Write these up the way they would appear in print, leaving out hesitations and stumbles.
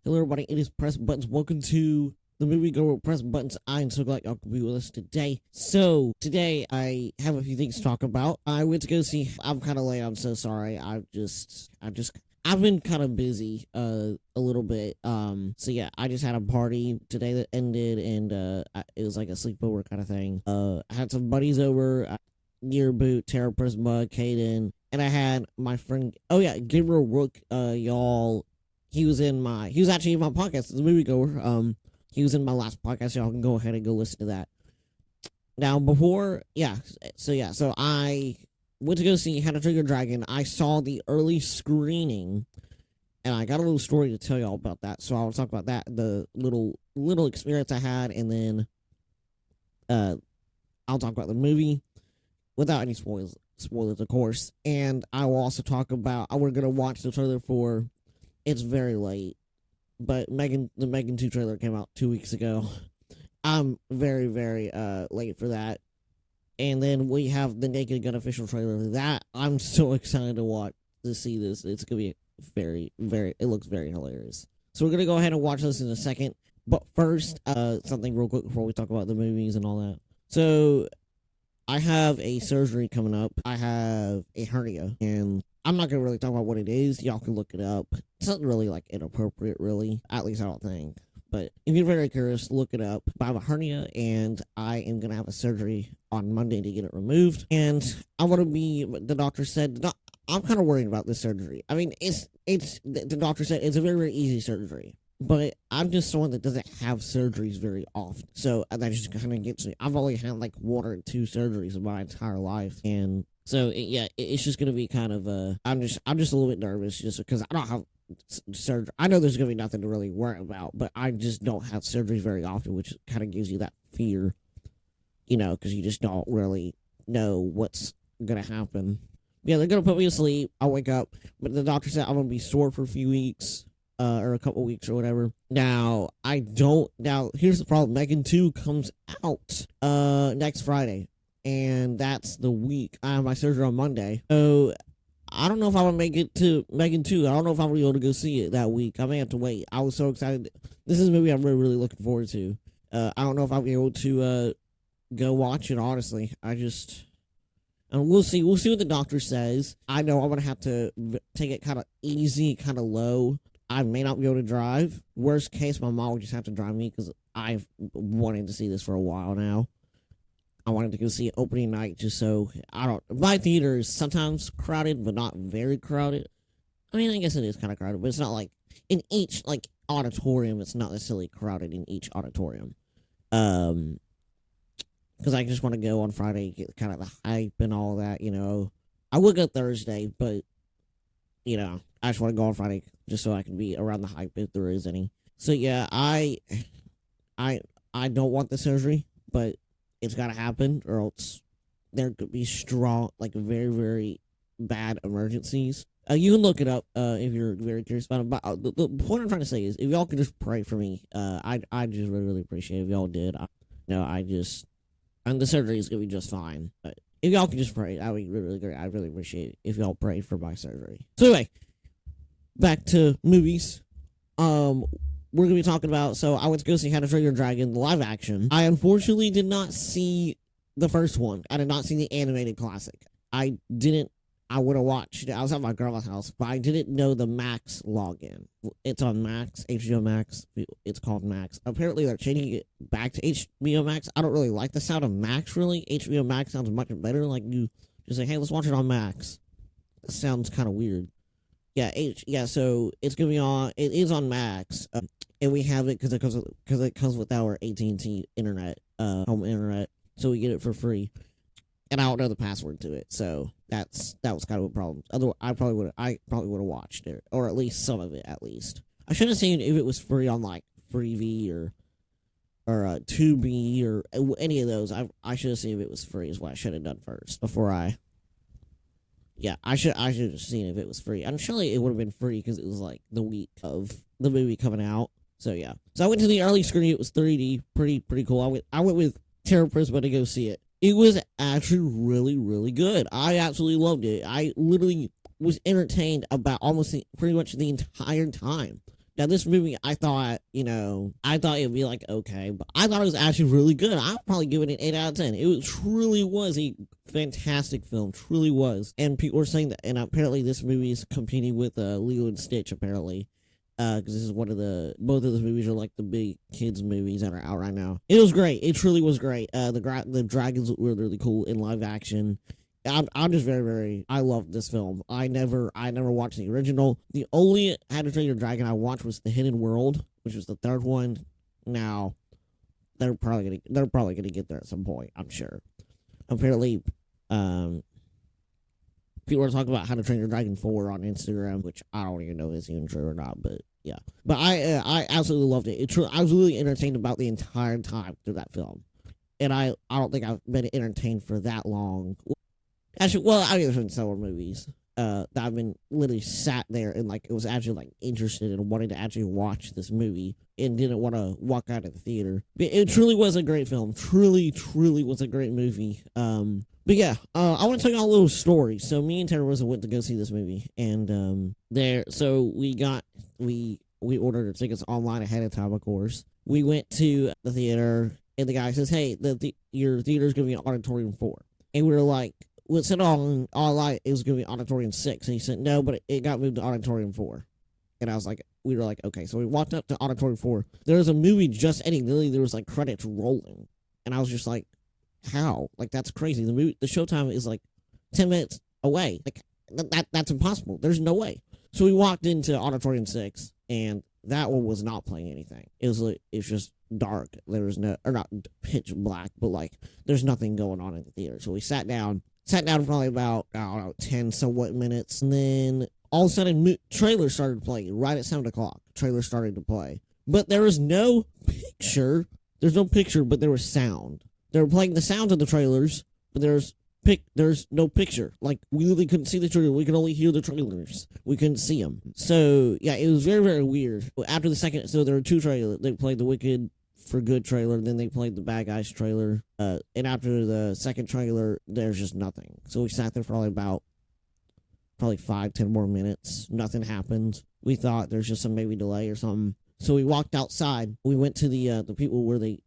Hello, everybody. It is Press Buttons. Welcome to the movie Go with Press Buttons. I'm so glad y'all can be with us today. So, today I have a few things to talk about. I went to go see, I'm kind of late. I'm so sorry. I've been kind of busy, a little bit. So yeah, I just had a party today that ended, and, it was like a sleepover kind of thing. I had some buddies over, Near Boot, Terra Prisma, Caden, and I had my friend, oh yeah, Gabriel Rook, y'all. He was actually in my podcast, the moviegoer. He was in my last podcast. Y'all can go ahead and go listen to that. Now, so I went to go see How to Train Your Dragon. I saw the early screening, and I got a little story to tell y'all about that. So I'll talk about that, the little experience I had, and then, I'll talk about the movie without any spoilers, of course. And I will also talk about, we're gonna watch the trailer for. It's very late, but the M3GAN 2 trailer came out 2 weeks ago. I'm very, very late for that. And then we have the Naked Gun official trailer. That I'm so excited to see this. It's gonna be it looks very hilarious. So we're gonna go ahead and watch this in a second. But first, something real quick before we talk about the movies and all that. So I have a surgery coming up. I have a hernia, and I'm not going to really talk about what it is. Y'all can look it up. It's not really, like, inappropriate, really. At least I don't think. But if you're very curious, look it up. But I have a hernia, and I am going to have a surgery on Monday to get it removed. And the doctor said, I'm kind of worried about this surgery. I mean, the doctor said it's a very, very easy surgery. But I'm just someone that doesn't have surgeries very often. So that just kind of gets me. I've only had like 1 or 2 surgeries in my entire life. And so, it's just going to be kind of, I'm just a little bit nervous just because I don't have surgery. I know there's going to be nothing to really worry about, but I just don't have surgeries very often, which kind of gives you that fear, because you just don't really know what's going to happen. Yeah, they're going to put me to sleep. I'll wake up, but the doctor said I'm going to be sore for a few weeks. Or a couple weeks or whatever. Now, here's the problem. M3GAN 2 comes out, next Friday. And that's the week. I have my surgery on Monday. So, I don't know if I'm going to make it to M3GAN 2. I don't know if I'm going to be able to go see it that week. I may have to wait. I was so excited. This is a movie I'm really, really looking forward to. I don't know if I'll be able to, go watch it, honestly. And we'll see. We'll see what the doctor says. I know I'm going to have to take it kind of easy, kind of low. I may not be able to drive. Worst case, my mom would just have to drive me because I've wanted to see this for a while now. I wanted to go see it opening night just so my theater is sometimes crowded, but not very crowded. I mean, I guess it is kind of crowded, but it's not like in each like auditorium. It's not necessarily crowded in each auditorium. Because I just want to go on Friday, get kind of the hype and all that. I would go Thursday, but I just want to go on Friday just so I can be around the hype if there is any. So yeah, I don't want the surgery, but it's gotta happen, or else there could be very, very bad emergencies. You can look it up if you're very curious about it. But the point I'm trying to say is, if y'all could just pray for me, I just really, really appreciate it if y'all did. And the surgery is gonna be just fine. But if y'all could just pray, that would be really, really great. I really appreciate it if y'all pray for my surgery. So anyway, back to movies. We're going to be talking about, so I went to go see How to Train Your Dragon, the live action. I unfortunately did not see the first one. I did not see the animated classic. I would have watched it. I was at my grandma's house, but I didn't know the Max login. It's on Max, HBO Max. It's called Max. Apparently they're changing it back to HBO Max. I don't really like the sound of Max, really. HBO Max sounds much better. Like, you just say, hey, let's watch it on Max. That sounds kind of weird. So it's gonna be on. It is on Max, and we have it because it comes with our AT&T internet, home internet, so we get it for free. And I don't know the password to it, so that was kind of a problem. Otherwise, I probably would have watched it, or at least some of it. At least I should have seen if it was free on like Freevee or Tubi or any of those. I should have seen if it was free. Is what I should have done first before I. Yeah, I should have seen if it was free. I'm sure it would have been free because it was like the week of the movie coming out. So yeah. So I went to the early screening. It was 3D, pretty cool. I went with Terra Prisma to go see it. It was actually really, really good. I absolutely loved it. I literally was entertained about pretty much the entire time. Now, this movie, I thought it'd be like, okay, but I thought it was actually really good. I'd probably give it an 8 out of 10. It truly was a fantastic film, truly was. And people were saying that, and apparently this movie is competing with Lilo and Stitch, apparently. Because this is both of those movies are like the big kids movies that are out right now. It was great. It truly was great. The dragons were really cool in live action. I'm just I loved this film. I never watched the original. The only How to Train Your Dragon I watched was The Hidden World, which was the third one. Now, they're probably gonna get there at some point, I'm sure. Apparently, people are talking about How to Train Your Dragon 4 on Instagram, which I don't even know if it's even true or not, but yeah. But I absolutely loved it. I was really entertained about the entire time through that film. And I don't think I've been entertained for that long. Actually, well, I've seen several movies that I've been literally sat there and like it was actually like interested in wanting to actually watch this movie and didn't want to walk out of the theater. It truly was a great film. Truly was a great movie. But yeah, I want to tell you all a little story. So me and Teresa went to go see this movie, and we ordered our tickets online ahead of time, of course. We went to the theater, and the guy says, "Hey, your theater's gonna be in Auditorium 4," and we were like, "Well, it said online it was gonna be Auditorium 6," and he said, "No, but it got moved to Auditorium 4." And we were like, okay. So we walked up to Auditorium 4. There was a movie just ending. Literally, there was like credits rolling, and I was just like, how? Like, that's crazy. The showtime is like 10 minutes away. Like, that's impossible. There's no way. So we walked into Auditorium 6, and that one was not playing anything. It was just dark. There was not pitch black, but like, there's nothing going on in the theater. So we sat down probably about, I don't know, 10 somewhat minutes, and then all of a sudden, trailer started playing right at 7 o'clock. Trailer started to play. But there was no picture. There's no picture, but there was sound. They were playing the sounds of the trailers, but there's no picture. Like, we really couldn't see the trailer. We could only hear the trailers. We couldn't see them. So, yeah, it was very, very weird. After the second, so there were two trailers. They played the Wicked for Good trailer, then they played the Bad Guys trailer. And after the second trailer, there's just nothing. So we sat there for probably 5-10 more minutes. Nothing happened. We thought there's just some maybe delay or something. So we walked outside. We went to the people where they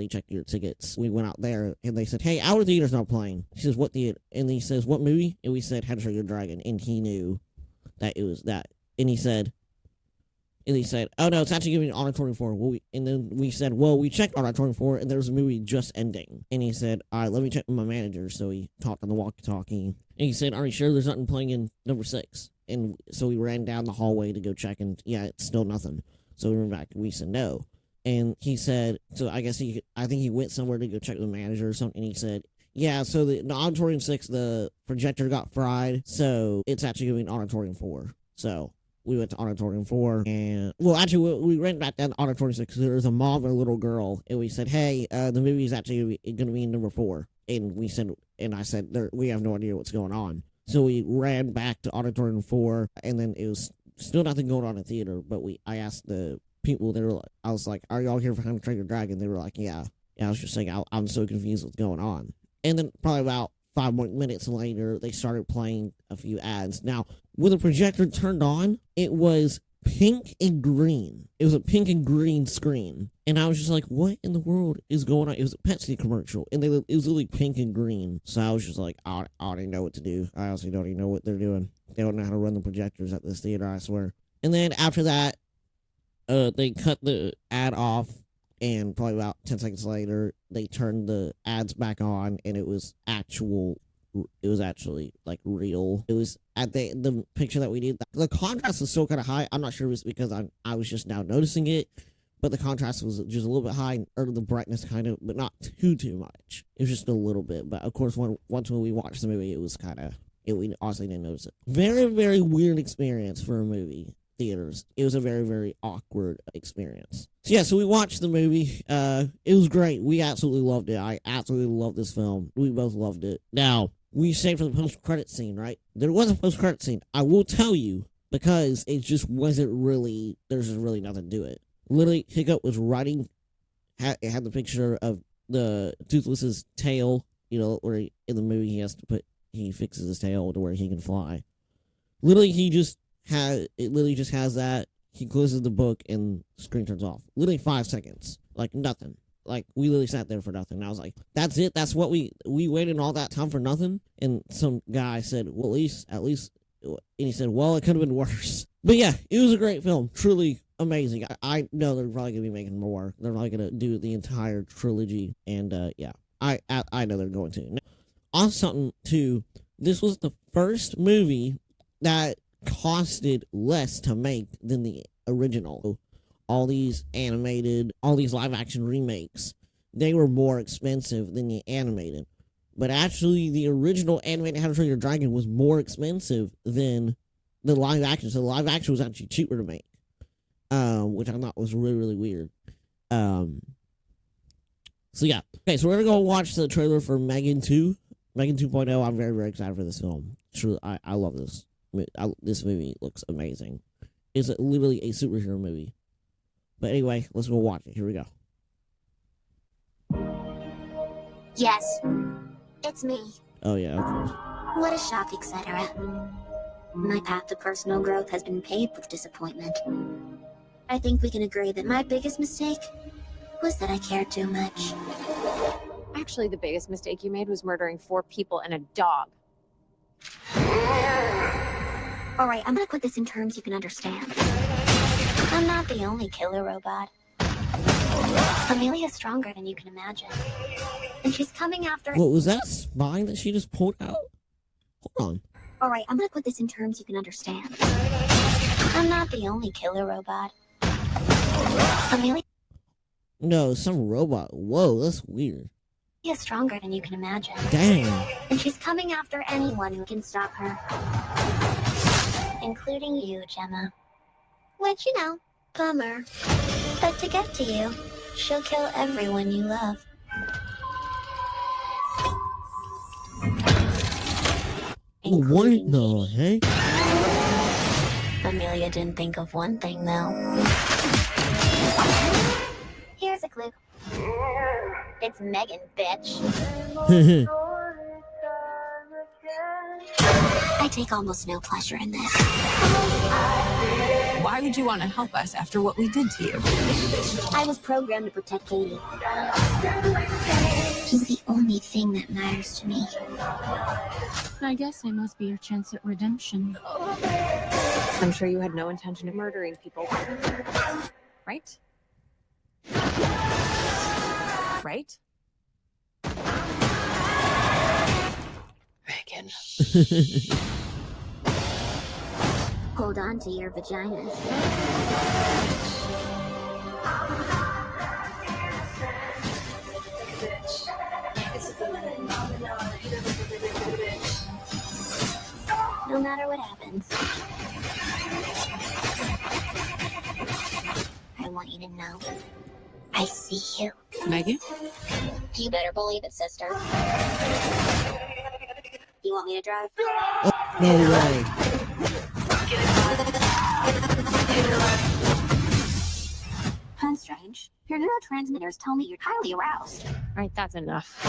check your tickets. We went out there and they said, "Hey, our theater's not playing." He says, "What theater?" And he says, "What movie?" And we said, "How to Train Your Dragon." And he knew that it was that. And he said, "Oh no, it's actually giving Auditorium 4." And then we said, "Well, we checked Auditorium 4 and there was a movie just ending." And he said, "All right, let me check with my manager." So he talked on the walkie-talkie. And he said, "Are you sure there's nothing playing in number 6? And so we ran down the hallway to go check, and yeah, it's still nothing. So we went back and we said no. And he said, so I think he went somewhere to go check with the manager or something. And he said, "Yeah, so the Auditorium 6, the projector got fried. So it's actually going to be Auditorium 4. So we went to Auditorium 4, and well, actually, we ran back down to Auditorium 6 because there was a mom and a little girl, and we said, "Hey, the movie is actually going to be in number 4." And I said, "We have no idea what's going on." So we ran back to Auditorium 4, and then it was still nothing going on in the theater. But I asked the people, I was like, "Are y'all here for How to Train Your Dragon?" They were like, "Yeah." And I was just saying, I'm so confused what's going on. And then probably about 5 more minutes later, they started playing a few ads. Now, when the projector turned on, it was pink and green. It was a pink and green screen. And I was just like, what in the world is going on? It was a Pepsi commercial, and it was literally pink and green. So I was just like, I don't even know what to do. I honestly don't even know what they're doing. They don't know how to run the projectors at this theater, I swear. And then after that, they cut the ad off, and probably about 10 seconds later, they turned the ads back on, and it was actually like real. It was at the picture that we did. The contrast was still kind of high. I'm not sure if it's because I was just now noticing it, but the contrast was just a little bit high, or the brightness kind of, but not too much. It was just a little bit. But of course, once when we watched the movie, it was we honestly didn't notice it. Very, very weird experience for a movie theaters. It was a very, very awkward experience. So yeah, so we watched the movie. It was great. We absolutely loved it. I absolutely loved this film. We both loved it. Now, we saved for the post-credit scene, right? There was a post-credit scene. I will tell you, because it just wasn't really, there's just really nothing to it. Literally, Hiccup was writing, it had the picture of the Toothless's tail, where in the movie he fixes his tail to where he can fly. Literally, it literally just has that. he closes the book and the screen turns off. Literally 5 seconds. Like nothing. Like we literally sat there for nothing. And I was like, that's it? That's what we waited all that time for nothing? And some guy said, well, at least, and he said, well, it could have been worse. But yeah, it was a great film. Truly amazing. I know they're probably going to be making more. They're probably going to do the entire trilogy. And yeah, I know they're going to. Now, on something too, this was the first movie that costed less to make than the original. All these live action remakes, they were more expensive than the animated. But actually, the original animated How to Train Your Dragon was more expensive than the live action. So the live action was actually cheaper to make, which I thought was really, really weird. So yeah. Okay, so we're going to go watch the trailer for M3GAN 2. M3GAN 2.0. I'm very, very excited for this film. Truly, I love this. This movie looks amazing. It's literally a superhero movie. But anyway, let's go watch it. Here we go. Yes, it's me. Oh yeah, of course. What a shock, etc. My path to personal growth has been paved with disappointment. I think we can agree that my biggest mistake was that I cared too much. Actually, the biggest mistake you made was murdering 4 people and a dog. Alright, I'm gonna put this in terms you can understand. I'm not the only killer robot. Amelia's stronger than you can imagine. And she's coming after— What was that spine that she just pulled out? Hold on. Alright, I'm gonna put this in terms you can understand. I'm not the only killer robot. Amelia— No, some robot. Whoa, that's weird. is stronger than you can imagine. Damn. And she's coming after anyone who can stop her. Including you, Gemma. Which, you know, bummer. But to get to you, she'll kill everyone you love. What the heck? Amelia didn't think of one thing, though. Here's a clue. It's M3GAN, bitch. I take almost no pleasure in this. Why would you want to help us after what we did to you? I was programmed to protect Katie. She's the only thing that matters to me. I guess I must be your chance at redemption. I'm sure you had no intention of murdering people. Right? Right? M3GAN. Hold on to your vaginas. No matter what happens, I want you to know I see you. M3GAN? You better believe it, sister. You want me to drive? No way. Huh, strange. Your neurotransmitters tell me you're highly aroused. Right, that's enough.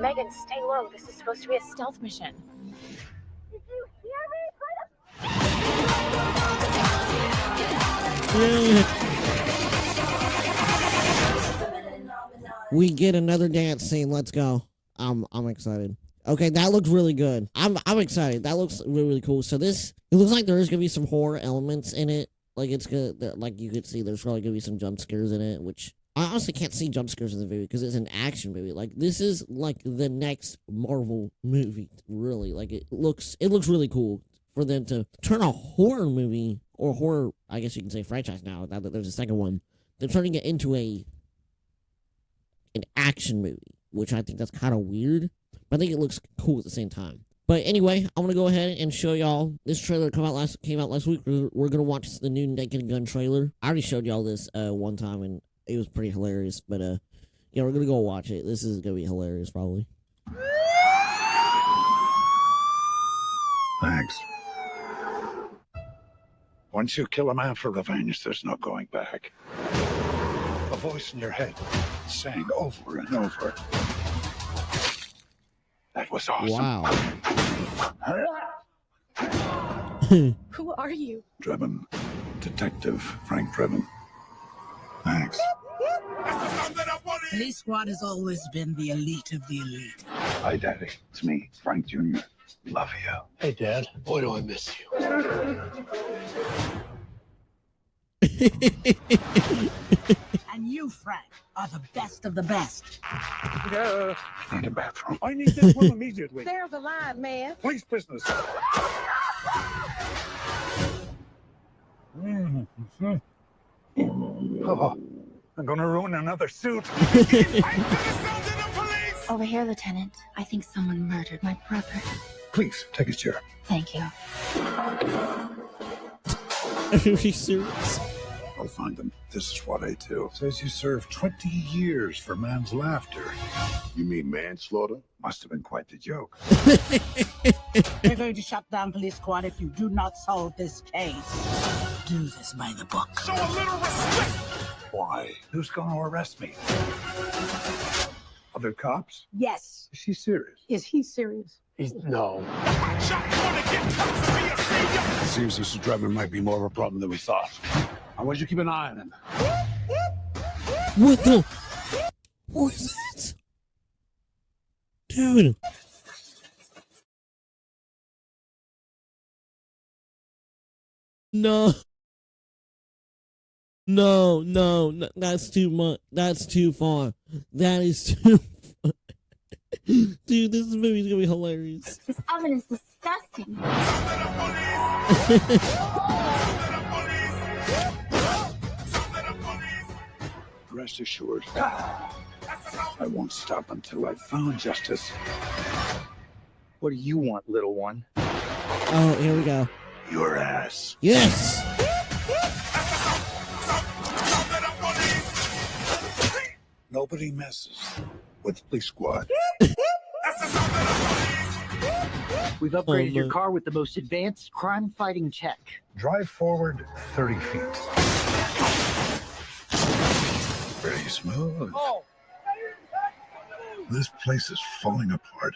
M3GAN, stay low. This is supposed to be a stealth mission. We get another dance scene. Let's go. I'm excited. Okay, that looks really good. I'm excited. That looks really, really cool. So it looks like there is gonna be some horror elements in it. Like it's good. Like you could see, there's probably gonna be some jump scares in it, which I honestly can't see jump scares in the movie because it's an action movie. Like this is like the next Marvel movie. Really, like it looks really cool for them to turn a horror movie or horror, I guess you can say, franchise now that there's a second one. They're turning it into an action movie, which I think that's kind of weird, but I think it looks cool at the same time. But anyway, I'm gonna go ahead and show y'all this trailer came out last week. We're gonna watch the new Naked Gun trailer. I already showed y'all this one time and it was pretty hilarious, but yeah, we're gonna go watch it. This is gonna be hilarious, probably. Thanks. Once you kill a man for revenge, there's no going back. A voice in your head sang over and over. That was awesome. Wow. Who are you? Drebin. Detective Frank Drebin. Thanks. Police Squad has always been the elite of the elite. Hi, Daddy. It's me, Frank Jr. Love you. Hey, Dad. Boy, do I miss you. And you, Frank, are the best of the best. I need a bathroom. I need this one immediately. There's a line, man. Police business. Oh, I'm gonna ruin another suit. Over here, Lieutenant. I think someone murdered my brother. Please, take a chair. Thank you. Are you serious? I'll find them. This is what I do. Says you served 20 years for man's laughter. You mean manslaughter? Must have been quite the joke. We're going to shut down Police Squad if you do not solve this case. Do this by the book. Show a little respect. Why? Who's gonna arrest me? Other cops? Yes. Is she serious? Is he serious? No. Seems Mr. Drebin might be more of a problem than we thought. I want you to keep an eye on him. What the? What is that? Dude. No. No, that's too much. That's too far. That is too far. Dude, this movie's gonna be hilarious. This oven is disgusting. Rest assured, I won't stop until I've found justice. What do you want, little one? Oh, here we go. Your ass. Yes! Nobody messes with Police Squad. We've upgraded your no. car with the most advanced crime-fighting tech. Drive forward 30 feet. Very smooth. Oh. This place is falling apart.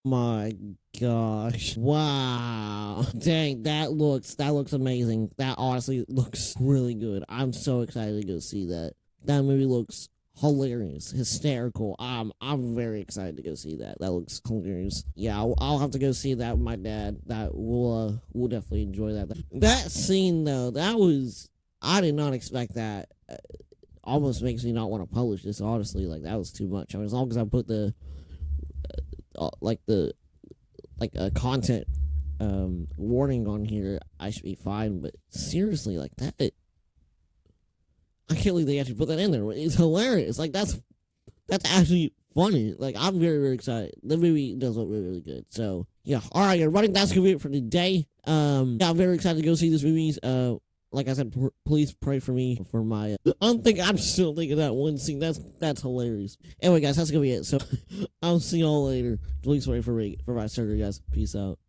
My gosh. Wow. Dang, that looks amazing. That honestly looks really good. I'm so excited to go see that. That movie looks hilarious, hysterical. I'm very excited to go see that. That looks hilarious. Yeah, I'll have to go see that with my dad. That we'll definitely enjoy that. That scene though, I did not expect that. Almost makes me not want to publish this. Honestly, like that was too much. I mean, as long as I put the content warning on here, I should be fine. But seriously, like that, I can't believe they actually put that in there. It's hilarious. Like that's actually funny. Like I'm very, very excited. The movie does look really, really good. So yeah. All right, everybody, that's gonna be it for today. Yeah, I'm very excited to go see this movie. Like I said, please pray for me for my. I'm still thinking that one scene. That's hilarious. Anyway, guys, that's gonna be it. So I'll see y'all later. Please pray for me for my surgery, guys. Peace out.